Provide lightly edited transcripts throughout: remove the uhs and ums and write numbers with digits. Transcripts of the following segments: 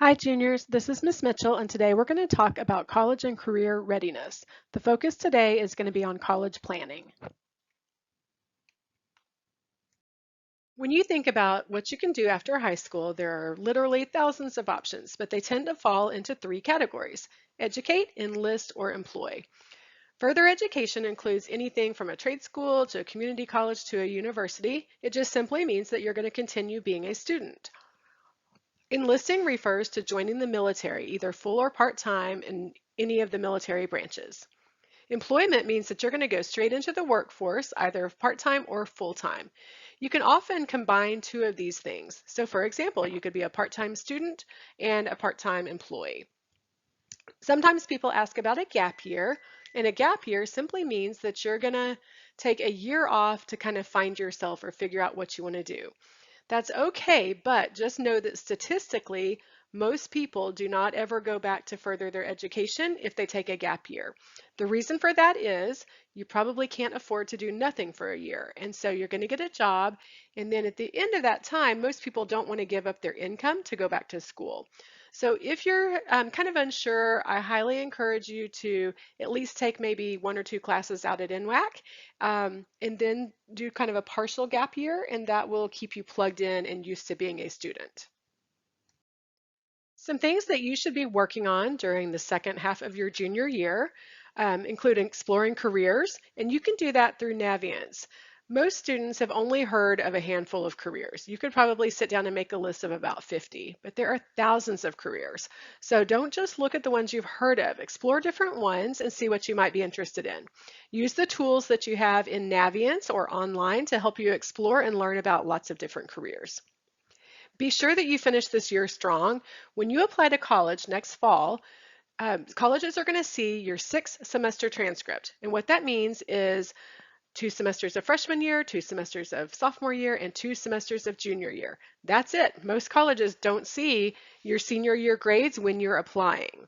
Hi, juniors. This is Miss Mitchell, and today we're going to talk about college and career readiness. The focus today is going to be on college planning. When you think about what you can do after high school, there are literally thousands of options, but they tend to fall into three categories: educate, enlist, or employ. Further education includes anything from a trade school to a community college to a university. It just simply means that you're going to continue being a student. Enlisting refers to joining the military, either full or part-time in any of the military branches. Employment means that you're going to go straight into the workforce, either part-time or full-time. You can often combine two of these things. So for example, you could be a part-time student and a part-time employee. Sometimes people ask about a gap year, and a gap year simply means that you're going to take a year off to kind of find yourself or figure out what you want to do. That's okay, but just know that statistically, most people do not ever go back to further their education if they take a gap year. The reason for that is you probably can't afford to do nothing for a year. And so you're going to get a job. And then at the end of that time, most people don't want to give up their income to go back to school. So if you're kind of unsure, I highly encourage you to at least take maybe one or two classes out at NWAC, and then do kind of a partial gap year, and that will keep you plugged in and used to being a student. Some things that you should be working on during the second half of your junior year include exploring careers, and you can do that through Navient. Most students have only heard of a handful of careers. You could probably sit down and make a list of about 50, but there are thousands of careers. So don't just look at the ones you've heard of. Explore different ones and see what you might be interested in. Use the tools that you have in Navient or online to help you explore and learn about lots of different careers. Be sure that you finish this year strong. When you apply to college next fall, colleges are going to see your 6 semester transcript. And what that means is 2 semesters of freshman year, 2 semesters of sophomore year, and 2 semesters of junior year. That's it. Most colleges don't see your senior year grades when you're applying.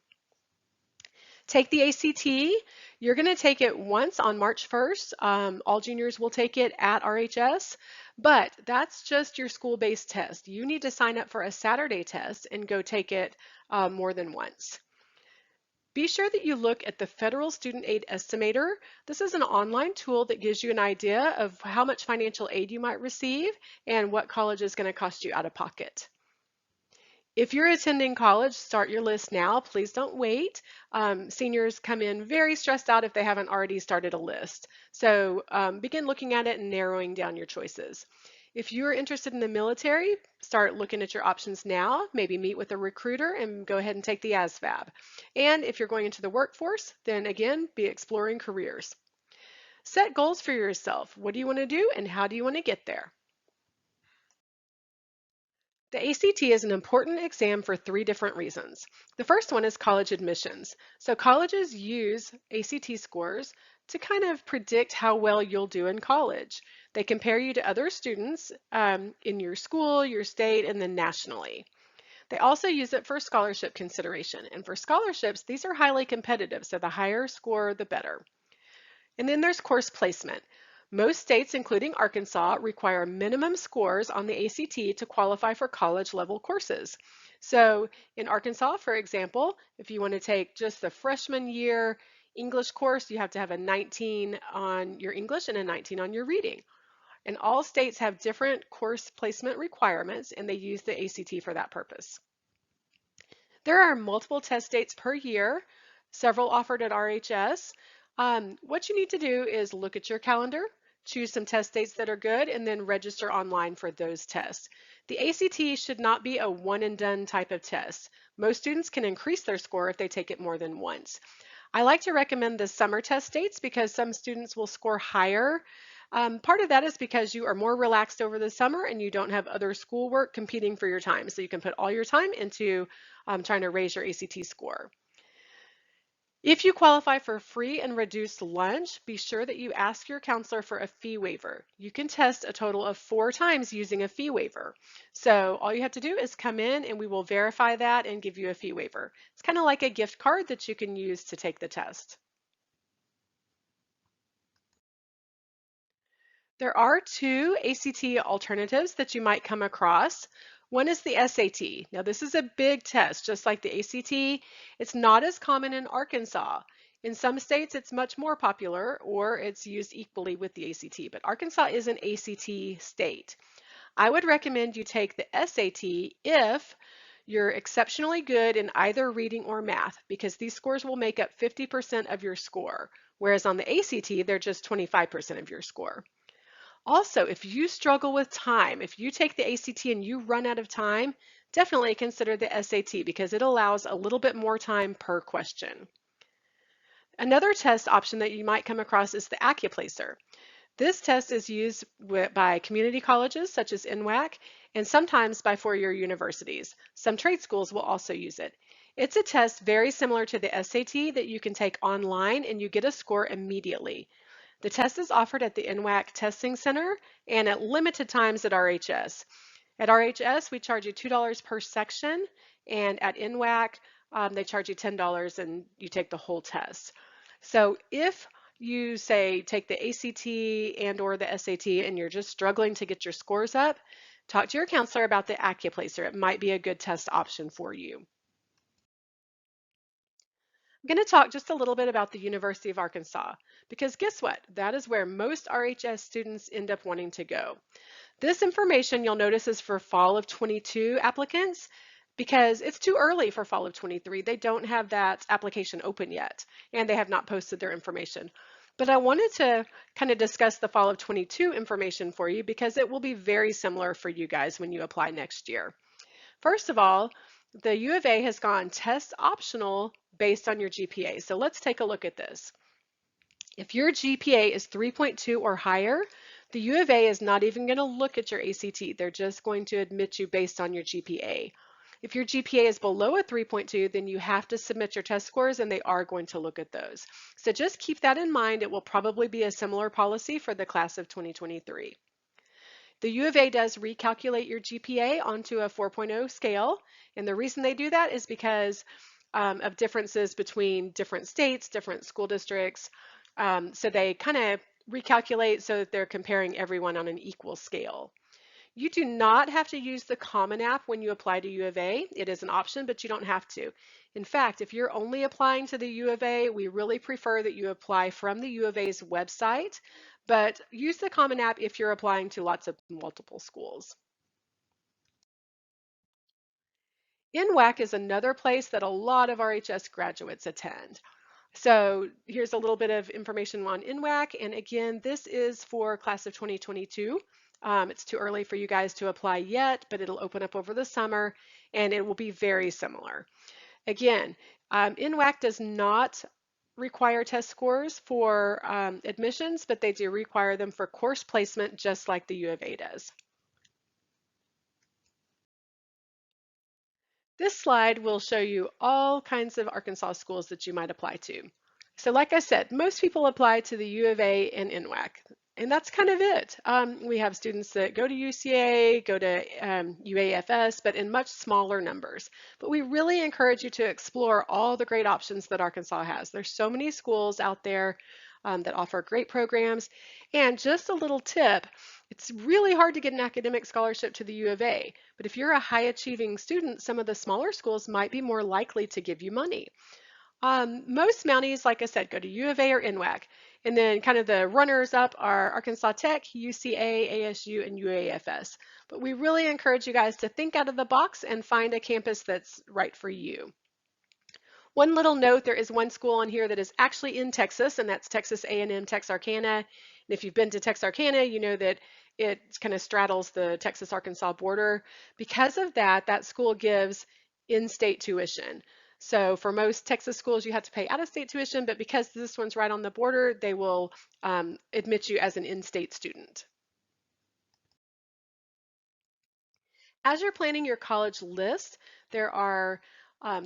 Take the ACT. You're going to take it once on March 1st. All juniors will take it at RHS, but that's just your school-based test. You need to sign up for a Saturday test and go take it more than once. Be sure that you look at the Federal Student Aid Estimator. This is an online tool that gives you an idea of how much financial aid you might receive and what college is going to cost you out of pocket. If you're attending college, start your list now. Please don't wait. Seniors come in very stressed out if they haven't already started a list. So begin looking at it and narrowing down your choices. If you're interested in the military, start looking at your options now. Maybe meet with a recruiter and go ahead and take the ASVAB. And if you're going into the workforce, then again, be exploring careers. Set goals for yourself. What do you want to do and how do you want to get there? The ACT is an important exam for 3 different reasons. The first one is college admissions. So colleges use ACT scores to kind of predict how well you'll do in college. They compare you to other students in your school, your state, and then nationally. They also use it for scholarship consideration. And for scholarships, these are highly competitive, so the higher score, the better. And then there's course placement. Most states, including Arkansas, require minimum scores on the ACT to qualify for college level courses. So in Arkansas, for example, if you want to take just the freshman year English course, you have to have a 19 on your English and a 19 on your reading. And all states have different course placement requirements, and they use the ACT for that purpose. There are multiple test dates per year, several offered at RHS. What you need to do is look at your calendar, choose some test dates that are good, and then register online for those tests. The ACT should not be a one and done type of test. Most students can increase their score if they take it more than once. I like to recommend the summer test dates because some students will score higher. Part of that is because you are more relaxed over the summer and you don't have other schoolwork competing for your time. So you can put all your time into trying to raise your ACT score. If you qualify for free and reduced lunch, be sure that you ask your counselor for a fee waiver. You can test a total of 4 times using a fee waiver. So all you have to do is come in and we will verify that and give you a fee waiver. It's kind of like a gift card that you can use to take the test. There are 2 ACT alternatives that you might come across. One is the SAT. Now, this is a big test, just like the ACT. It's not as common in Arkansas. In some states, it's much more popular or it's used equally with the ACT, but Arkansas is an ACT state. I would recommend you take the SAT if you're exceptionally good in either reading or math, because these scores will make up 50% of your score, whereas on the ACT, they're just 25% of your score. Also, if you struggle with time, if you take the ACT and you run out of time, definitely consider the SAT because it allows a little bit more time per question. Another test option that you might come across is the AccuPlacer. This test is used by community colleges such as NWAC and sometimes by four-year universities. Some trade schools will also use it. It's a test very similar to the SAT that you can take online and you get a score immediately. The test is offered at the NWAC Testing Center and at limited times at RHS. At RHS, we charge you $2 per section, and at NWAC, they charge you $10 and you take the whole test. So if you say take the ACT and or the SAT and you're just struggling to get your scores up, talk to your counselor about the AccuPlacer. It might be a good test option for you. I'm going to talk just a little bit about the University of Arkansas, because guess what? That is where most RHS students end up wanting to go. This information you'll notice is for fall of 22 applicants because it's too early for fall of 23. They don't have that application open yet and they have not posted their information. But I wanted to kind of discuss the fall of 22 information for you because it will be very similar for you guys when you apply next year. First of all, the U of A has gone test optional based on your GPA. So let's take a look at this. If your GPA is 3.2 or higher, the U of A is not even going to look at your ACT. They're just going to admit you based on your GPA. If your GPA is below a 3.2, then you have to submit your test scores and they are going to look at those. So just keep that in mind. It will probably be a similar policy for the class of 2023. The U of A does recalculate your GPA onto a 4.0 scale, and the reason they do that is because of differences between different states, different school districts. So they kind of recalculate so that they're comparing everyone on an equal scale. You do not have to use the Common App when you apply to U of A. It is an option, but you don't have to. In fact, if you're only applying to the U of A, we really prefer that you apply from the U of A's website, but use the Common App if you're applying to lots of multiple schools. NWAC is another place that a lot of RHS graduates attend. So here's a little bit of information on NWAC, and again, this is for class of 2022. It's too early for you guys to apply yet, but it'll open up over the summer, and it will be very similar. Again, NWAC does not require test scores for admissions, but they do require them for course placement, just like the U of A does. This slide will show you all kinds of Arkansas schools that you might apply to. So like I said, most people apply to the U of A and NWAC, and that's kind of it. We have students that go to UCA, go to UAFS, but in much smaller numbers. But we really encourage you to explore all the great options that Arkansas has. There's so many schools out there that offer great programs. And just a little tip, it's really hard to get an academic scholarship to the U of A, but if you're a high achieving student, some of the smaller schools might be more likely to give you money. Most Mounties, like I said, go to U of A or NWAC. And then kind of the runners up are Arkansas Tech, UCA, ASU, and UAFS. But we really encourage you guys to think out of the box and find a campus that's right for you. One little note, there is one school on here that is actually in Texas, and that's Texas A&M Texarkana. And if you've been to Texarkana, you know that it kind of straddles the Texas-Arkansas border. Because of that, that school gives in-state tuition. So for most Texas schools, you have to pay out-of-state tuition, but because this one's right on the border, they will admit you as an in-state student. As you're planning your college list, there are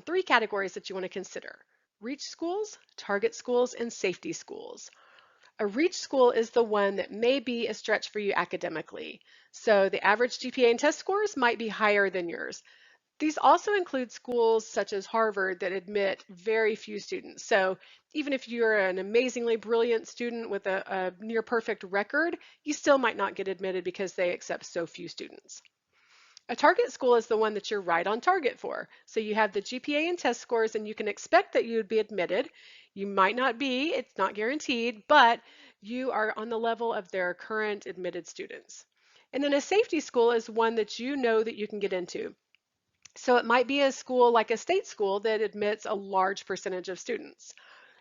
three categories that you want to consider: reach schools, target schools, and safety schools. A reach school is the one that may be a stretch for you academically. So the average GPA and test scores might be higher than yours. These also include schools such as Harvard that admit very few students. So even if you're an amazingly brilliant student with a near perfect record, you still might not get admitted because they accept so few students. A target school is the one that you're right on target for. So you have the GPA and test scores, and you can expect that you would be admitted. You might not be, it's not guaranteed, but you are on the level of their current admitted students. And then a safety school is one that you know that you can get into. So it might be a school like a state school that admits a large percentage of students.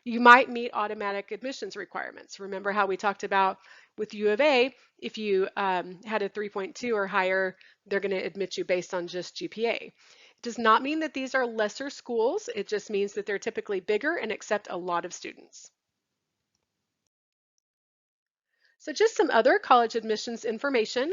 You might meet automatic admissions requirements. Remember how we talked about with U of A, if you had a 3.2 or higher, they're going to admit you based on just GPA. It does not mean that these are lesser schools. It just means that they're typically bigger and accept a lot of students. So just some other college admissions information.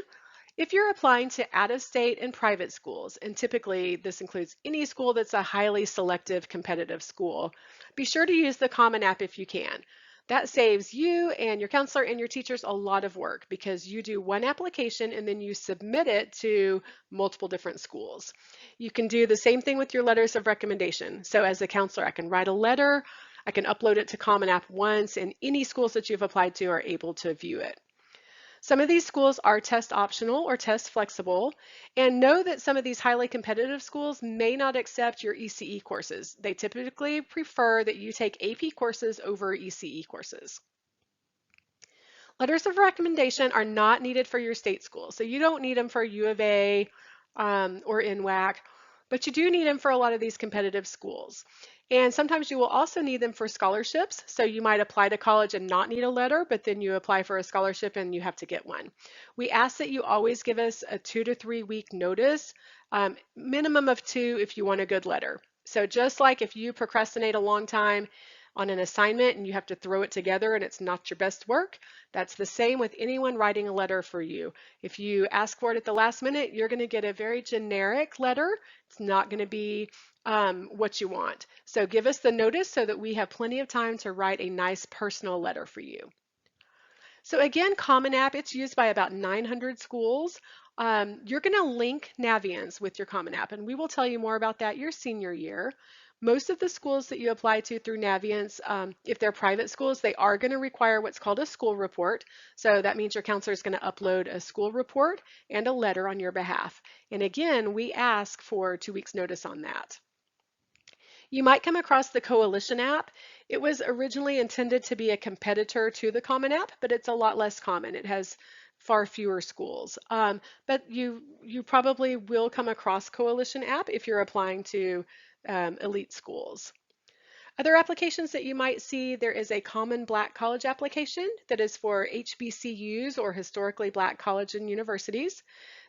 If you're applying to out-of-state and private schools, and typically this includes any school that's a highly selective competitive school, be sure to use the Common App if you can. That saves you and your counselor and your teachers a lot of work because you do one application and then you submit it to multiple different schools. You can do the same thing with your letters of recommendation. So as a counselor, I can write a letter, I can upload it to Common App once, and any schools that you've applied to are able to view it. Some of these schools are test optional or test flexible, and know that some of these highly competitive schools may not accept your ECE courses. They typically prefer that you take AP courses over ECE courses. Letters of recommendation are not needed for your state school, so you don't need them for U of A or NWAC, but you do need them for a lot of these competitive schools. And sometimes you will also need them for scholarships, so you might apply to college and not need a letter, but then you apply for a scholarship and you have to get one. We ask that you always give us a 2 to 3 week notice, minimum of 2 if you want a good letter. So just like if you procrastinate a long time on an assignment and you have to throw it together and it's not your best work, that's the same with anyone writing a letter for you. If you ask for it at the last minute, you're going to get a very generic letter. It's not going to be what you want. So give us the notice so that we have plenty of time to write a nice personal letter for you. So again, Common App, it's used by about 900 schools. You're going to link Naviance with your Common App, and we will tell you more about that your senior year. Most of the schools that you apply to through Naviance, if they're private schools, they are going to require what's called a school report. So that means your counselor is going to upload a school report and a letter on your behalf. And again, we ask for 2 weeks notice on that. You might come across the Coalition app. It was originally intended to be a competitor to the Common App, but it's a lot less common. It has far fewer schools. But you probably will come across Coalition app if you're applying to elite schools. Other applications that you might see, there is a Common Black College application that is for HBCUs or historically black colleges and universities.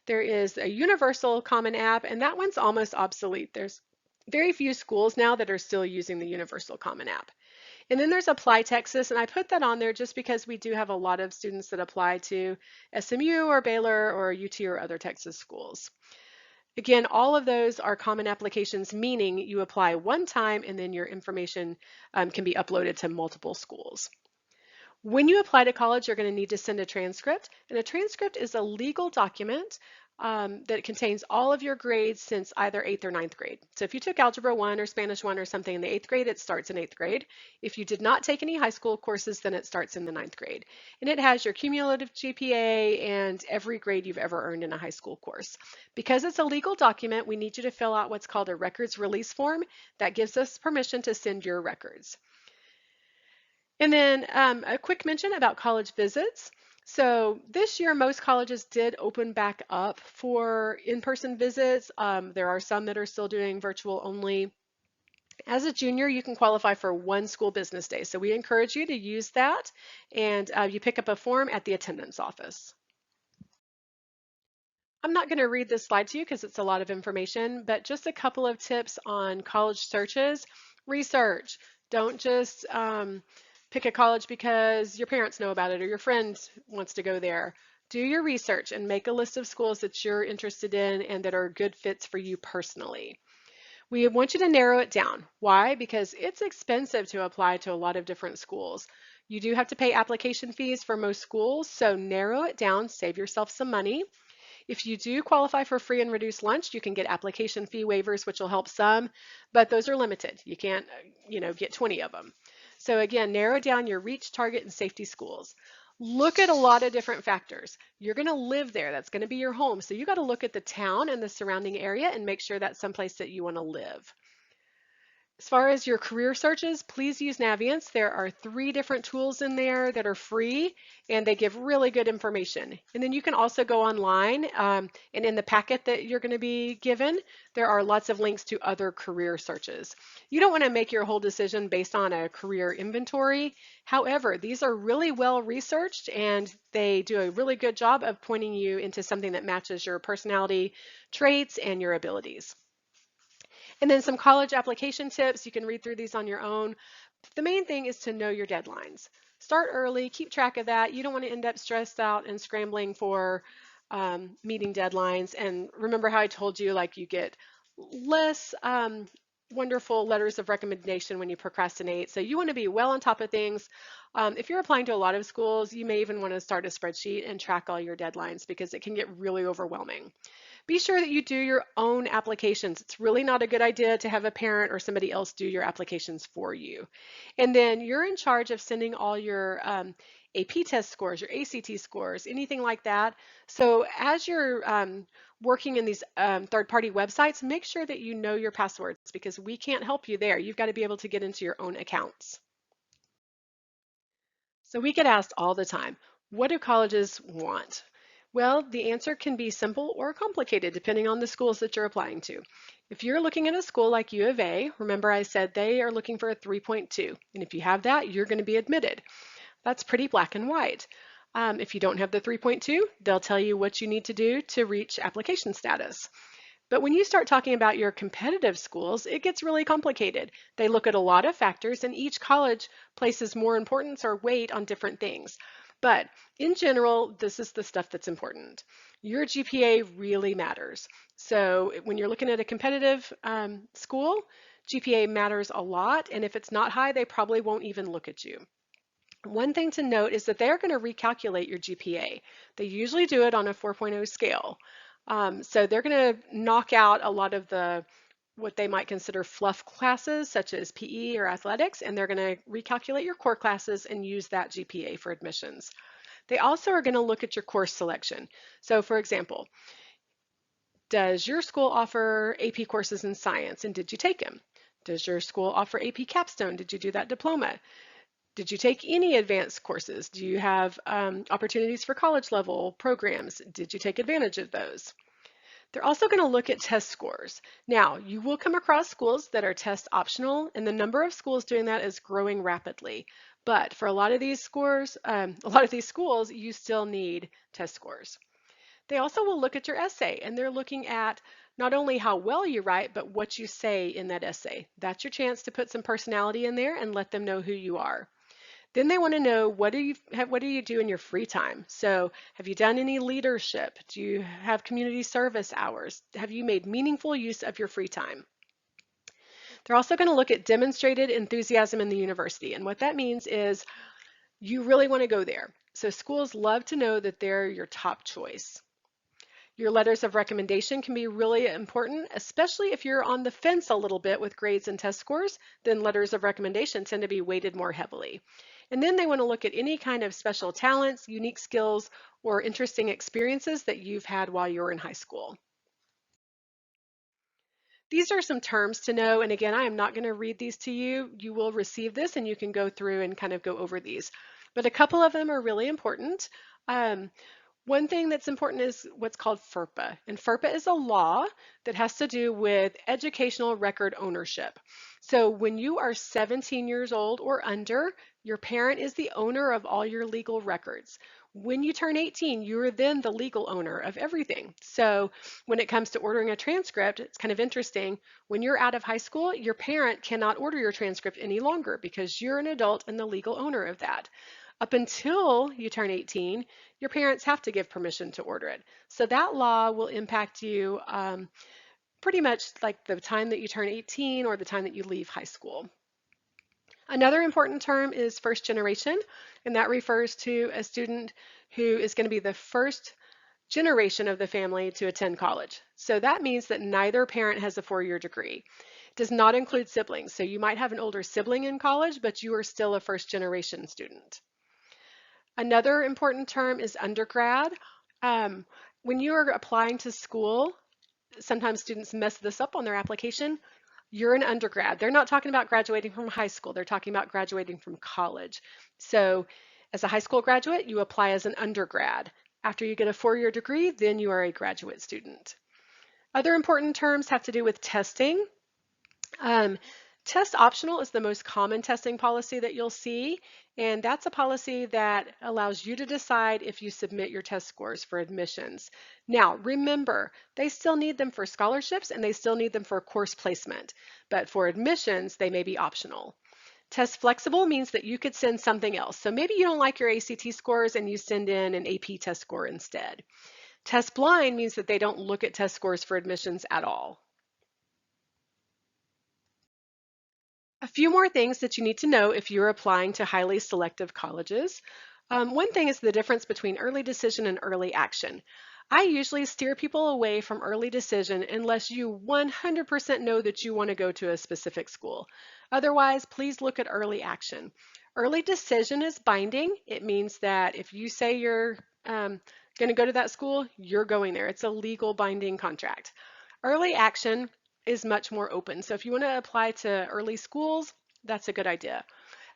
There is a Universal Common App, and that one's almost obsolete. There's very few schools now that are still using the Universal Common App. And then there's Apply Texas, and I put that on there just because we do have a lot of students that apply to SMU or Baylor or UT or other Texas schools. Again, all of those are common applications, meaning you apply one time and then your information can be uploaded to multiple schools. When you apply to college, you're going to need to send a transcript, and a transcript is a legal document that contains all of your grades since either 8th or ninth grade. So if you took Algebra 1 or Spanish 1 or something in the 8th grade, it starts in 8th grade. If you did not take any high school courses, then it starts in the ninth grade. And it has your cumulative GPA and every grade you've ever earned in a high school course. Because it's a legal document, we need you to fill out what's called a records release form that gives us permission to send your records. And then a quick mention about college visits. So this year, most colleges did open back up for in-person visits. There are some that are still doing virtual only. As a junior, you can qualify for one school business day. So we encourage you to use that, and you pick up a form at the attendance office. I'm not going to read this slide to you because it's a lot of information, but just a couple of tips on college searches. Research. Don't just pick a college because your parents know about it or your friend wants to go there. Do your research and make a list of schools that you're interested in and that are good fits for you personally. We want you to narrow it down. Why? Because it's expensive to apply to a lot of different schools. You do have to pay application fees for most schools, so narrow it down, save yourself some money. If you do qualify for free and reduced lunch, you can get application fee waivers, which will help some, but those are limited. You can't, get 20 of them. So again, narrow down your reach, target, and safety schools. Look at a lot of different factors. You're going to live there. That's going to be your home. So you got to look at the town and the surrounding area and make sure that's someplace that you want to live. As far as your career searches, please use Naviance. There are 3 different tools in there that are free and they give really good information. And then you can also go online and in the packet that you're going to be given, there are lots of links to other career searches. You don't want to make your whole decision based on a career inventory. However, these are really well researched and they do a really good job of pointing you into something that matches your personality traits and your abilities. And then some college application tips. You can read through these on your own. The main thing is to know your deadlines. Start early, keep track of that. You don't want to end up stressed out and scrambling for meeting deadlines. And remember how I told you, like you get less wonderful letters of recommendation when you procrastinate. So you want to be well on top of things. If you're applying to a lot of schools, you may even want to start a spreadsheet and track all your deadlines because it can get really overwhelming. Be sure that you do your own applications. It's really not a good idea to have a parent or somebody else do your applications for you. And then you're in charge of sending all your AP test scores, your ACT scores, anything like that. So as you're working in these third-party websites, make sure that you know your passwords because we can't help you there. You've got to be able to get into your own accounts. So we get asked all the time, what do colleges want? Well, the answer can be simple or complicated depending on the schools that you're applying to. If you're looking at a school like U of A, remember I said they are looking for a 3.2, and if you have that, you're going to be admitted. That's pretty black and white. If you don't have the 3.2, they'll tell you what you need to do to reach application status. But when you start talking about your competitive schools, it gets really complicated. They look at a lot of factors, and each college places more importance or weight on different things. But in general, this is the stuff that's important. Your GPA really matters. So when you're looking at a competitive school, GPA matters a lot, and if it's not high, they probably won't even look at you. One thing to note is that they're going to recalculate your GPA. They usually do it on a 4.0 scale. So they're going to knock out a lot of the what they might consider fluff classes such as PE or athletics, and they're going to recalculate your core classes and use that GPA for admissions. They also are going to look at your course selection. So for example, does your school offer AP courses in science and did you take them? Does your school offer AP capstone? Did you do that diploma? Did you take any advanced courses? Do you have opportunities for college level programs? Did you take advantage of those? They're also going to look at test scores. Now, you will come across schools that are test optional, and the number of schools doing that is growing rapidly. But for a lot of these scores, a lot of these schools, you still need test scores. They also will look at your essay, and they're looking at not only how well you write, but what you say in that essay. That's your chance to put some personality in there and let them know who you are. Then they want to know what do you do in your free time? So have you done any leadership? Do you have community service hours? Have you made meaningful use of your free time? They're also going to look at demonstrated enthusiasm in the university. And what that means is you really want to go there. So schools love to know that they're your top choice. Your letters of recommendation can be really important, especially if you're on the fence a little bit with grades and test scores, then letters of recommendation tend to be weighted more heavily. And then they want to look at any kind of special talents, unique skills, or interesting experiences that you've had while you were in high school. These are some terms to know, and again, I am not going to read these to you. You will receive this and you can go through and kind of go over these. But a couple of them are really important. One thing that's important is what's called FERPA. And FERPA is a law that has to do with educational record ownership. So when you are 17 years old or under, your parent is the owner of all your legal records. When you turn 18, you are then the legal owner of everything. So when it comes to ordering a transcript, it's kind of interesting. When you're out of high school, your parent cannot order your transcript any longer because you're an adult and the legal owner of that. Up until you turn 18, your parents have to give permission to order it. So that law will impact you pretty much like the time that you turn 18 or the time that you leave high school. Another important term is first generation, and that refers to a student who is going to be the first generation of the family to attend college. So that means that neither parent has a 4-year degree. It does not include siblings. So you might have an older sibling in college, but you are still a first generation student. Another important term is undergrad. Um, when you are applying to school, sometimes students mess this up on their application. You're an undergrad. They're not talking about graduating from high school. They're talking about graduating from college. So as a high school graduate, you apply as an undergrad. After you get a 4-year degree, then you are a graduate student. Other important terms have to do with testing. Um, Test optional is the most common testing policy that you'll see, and that's a policy that allows you to decide if you submit your test scores for admissions. Now, remember, they still need them for scholarships and they still need them for course placement, but for admissions, they may be optional. Test flexible means that you could send something else. So maybe you don't like your ACT scores and you send in an AP test score instead. Test blind means that they don't look at test scores for admissions at all. A few more things that you need to know if you're applying to highly selective colleges. One thing is the difference between early decision and early action. I usually steer people away from early decision unless you 100% know that you want to go to a specific school. Otherwise, please look at early action. Early decision is binding. It means that if you say you're going to go to that school, you're going there. It's a legal binding contract. Early action is much more open. So if you want to apply to early schools, that's a good idea.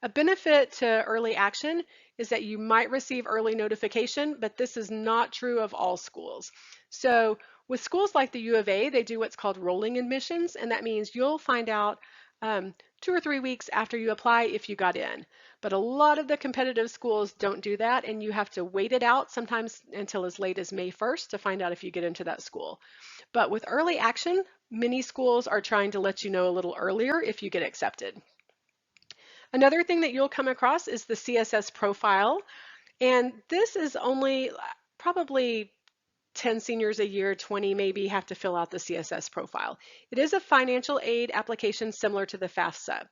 A benefit to early action is that you might receive early notification, but this is not true of all schools. So with schools like the U of A, they do what's called rolling admissions, and that means you'll find out 2 or 3 weeks after you apply if you got in. But a lot of the competitive schools don't do that, and you have to wait it out sometimes until as late as May 1st to find out if you get into that school. But with early action, many schools are trying to let you know a little earlier if you get accepted. Another thing that you'll come across is the CSS profile. And this is only probably 10 seniors a year, 20 maybe, have to fill out the CSS profile. It is a financial aid application similar to the FAFSA.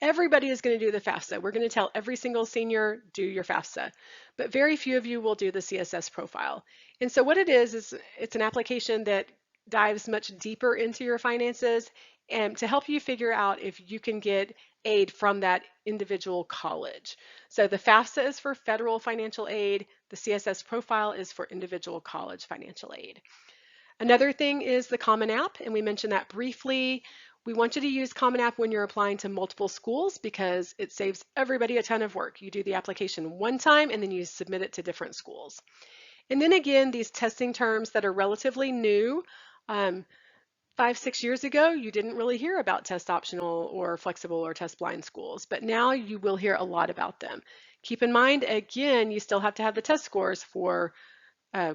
Everybody is going to do the FAFSA. We're going to tell every single senior, do your FAFSA, but very few of you will do the CSS profile. And so what it is it's an application that dives much deeper into your finances and to help you figure out if you can get aid from that individual college. So the FAFSA is for federal financial aid. The CSS profile is for individual college financial aid. Another thing is the Common App, and we mentioned that briefly. We want you to use Common App when you're applying to multiple schools because it saves everybody a ton of work. You do the application one time and then you submit it to different schools. And then again, these testing terms that are relatively new. 5, 6 years ago, you didn't really hear about test optional or flexible or test blind schools, but now you will hear a lot about them. Keep in mind, again, you still have to have the test scores for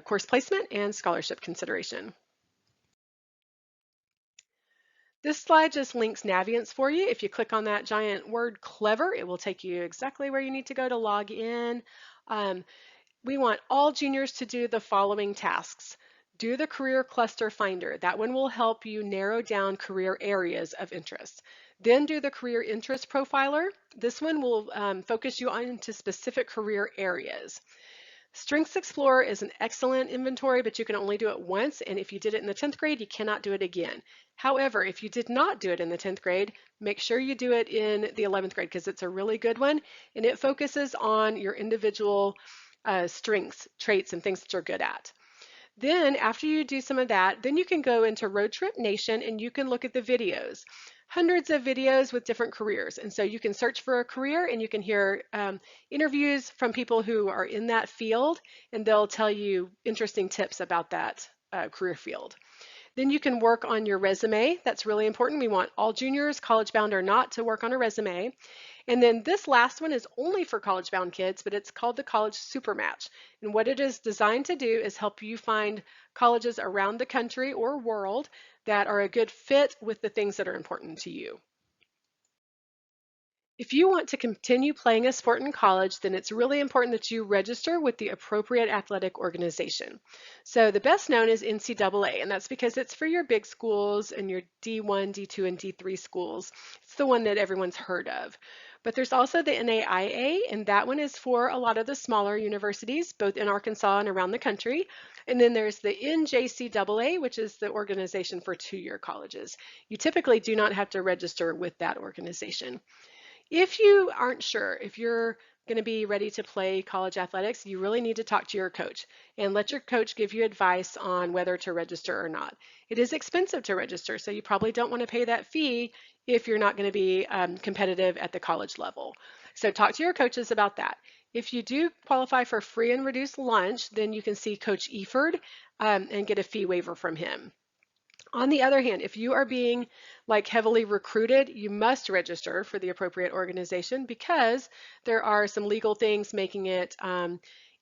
course placement and scholarship consideration. This slide just links Naviance for you. If you click on that giant word clever, it will take you exactly where you need to go to log in. Um, we want all juniors to do the following tasks. Do the career cluster finder. That one will help you narrow down career areas of interest. Then do the career interest profiler. This one will focus you on to specific career areas. Strengths Explorer is an excellent inventory, but you can only do it once, and if you did it in the 10th grade, you cannot do it again. However, if you did not do it in the 10th grade, make sure you do it in the 11th grade because it's a really good one, and it focuses on your individual strengths, traits, and things that you're good at. Then after you do some of that, then you can go into Road Trip Nation and you can look at the videos. Hundreds of videos with different careers. And so you can search for a career and you can hear interviews from people who are in that field and they'll tell you interesting tips about that career field. Then you can work on your resume. That's really important. We want all juniors, college bound or not, to work on a resume. And then this last one is only for college bound kids, but it's called the College Supermatch. And what it is designed to do is help you find colleges around the country or world that are a good fit with the things that are important to you. If you want to continue playing a sport in college, then it's really important that you register with the appropriate athletic organization. So the best known is NCAA, and that's because it's for your big schools and your D1, D2, and D3 schools. It's the one that everyone's heard of. But there's also the NAIA, and that one is for a lot of the smaller universities, both in Arkansas and around the country. And then there's the NJCAA, which is the organization for two-year colleges. You typically do not have to register with that organization. If you aren't sure, if you're going to be ready to play college athletics, you really need to talk to your coach and let your coach give you advice on whether to register or not. It is expensive to register, so you probably don't want to pay that fee if you're not going to be competitive at the college level. So talk to your coaches about that. If you do qualify for free and reduced lunch, then you can see Coach Eford and get a fee waiver from him. On the other hand, if you are being like heavily recruited, you must register for the appropriate organization because there are some legal things making it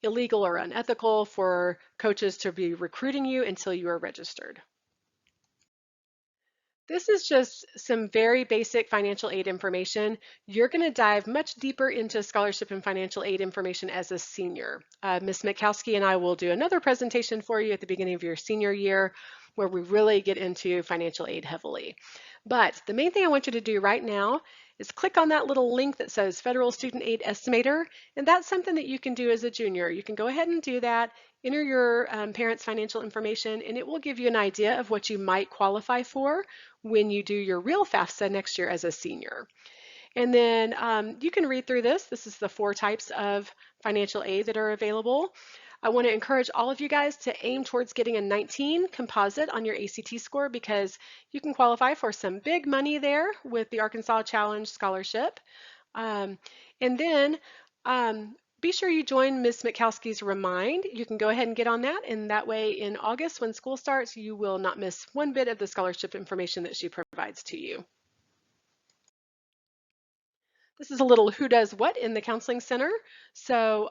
illegal or unethical for coaches to be recruiting you until you are registered. This is just some very basic financial aid information. You're going to dive much deeper into scholarship and financial aid information as a senior. Ms. Mikowski and I will do another presentation for you at the beginning of your senior year where we really get into financial aid heavily. But the main thing I want you to do right now is click on that little link that says Federal Student Aid Estimator, and that's something that you can do as a junior. You can go ahead and do that, enter your parents' financial information, and it will give you an idea of what you might qualify for when you do your real FAFSA next year as a senior. And then you can read through this. This is the 4 types of financial aid that are available. I want to encourage all of you guys to aim towards getting a 19 composite on your ACT score because you can qualify for some big money there with the Arkansas Challenge Scholarship. Um, and then be sure you join Ms. Mikowski's Remind. You can go ahead and get on that, and that way in August when school starts, you will not miss one bit of the scholarship information that she provides to you. This is a little who does what in the counseling center. So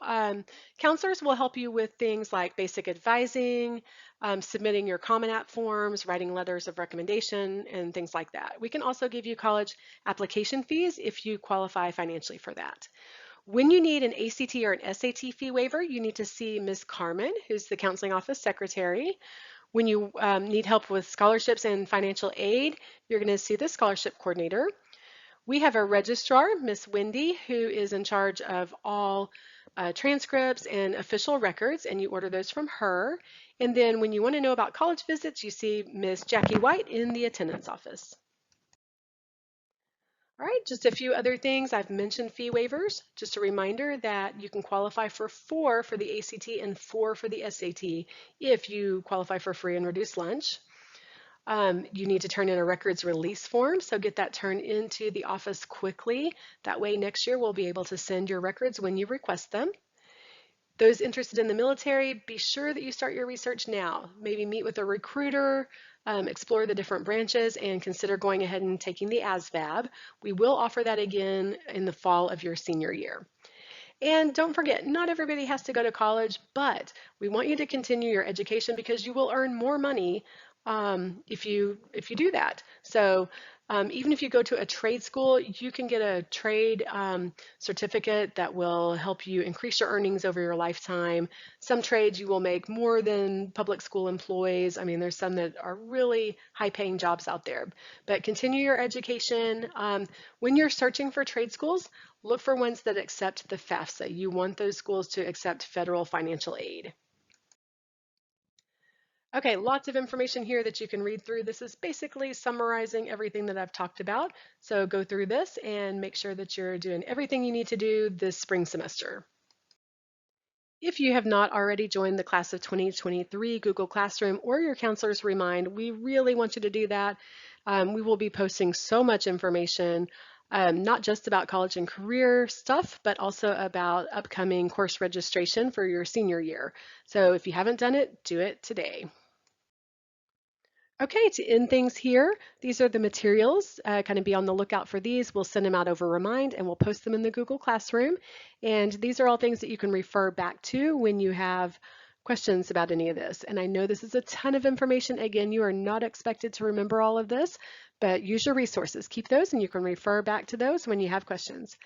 counselors will help you with things like basic advising, submitting your Common App forms, writing letters of recommendation, and things like that. We can also give you college application fees if you qualify financially for that. When you need an ACT or an SAT fee waiver, you need to see Ms. Carmen, who's the counseling office secretary. When you need help with scholarships and financial aid, you're going to see the scholarship coordinator. We have a registrar, Miss Wendy, who is in charge of all transcripts and official records, and you order those from her. And then when you want to know about college visits, you see Miss Jackie White in the attendance office. All right, just a few other things. I've mentioned fee waivers. Just a reminder that you can qualify for 4 for the ACT and 4 for the SAT if you qualify for free and reduced lunch. You need to turn in a records release form, so get that turned into the office quickly. That way next year we'll be able to send your records when you request them. Those interested in the military, be sure that you start your research now. Maybe meet with a recruiter, explore the different branches, and consider going ahead and taking the ASVAB. We will offer that again in the fall of your senior year. And don't forget, not everybody has to go to college, but we want you to continue your education because you will earn more money if you do that. So even if you go to a trade school, you can get a trade certificate that will help you increase your earnings over your lifetime. Some trades you will make more than public school employees. I mean, there's some that are really high-paying jobs out there. But continue your education. When you're searching for trade schools, look for ones that accept the FAFSA. You want those schools to accept federal financial aid. Okay, lots of information here that you can read through. This is basically summarizing everything that I've talked about. So go through this and make sure that you're doing everything you need to do this spring semester. If you have not already joined the class of 2023 Google Classroom or your counselor's Remind, we really want you to do that. We will be posting so much information, not just about college and career stuff, but also about upcoming course registration for your senior year. So if you haven't done it, do it today. Okay, to end things here, these are the materials. Kind of be on the lookout for these. We'll send them out over Remind and we'll post them in the Google Classroom. And these are all things that you can refer back to when you have questions about any of this. And I know this is a ton of information. Again, you are not expected to remember all of this, but use your resources. Keep those and you can refer back to those when you have questions.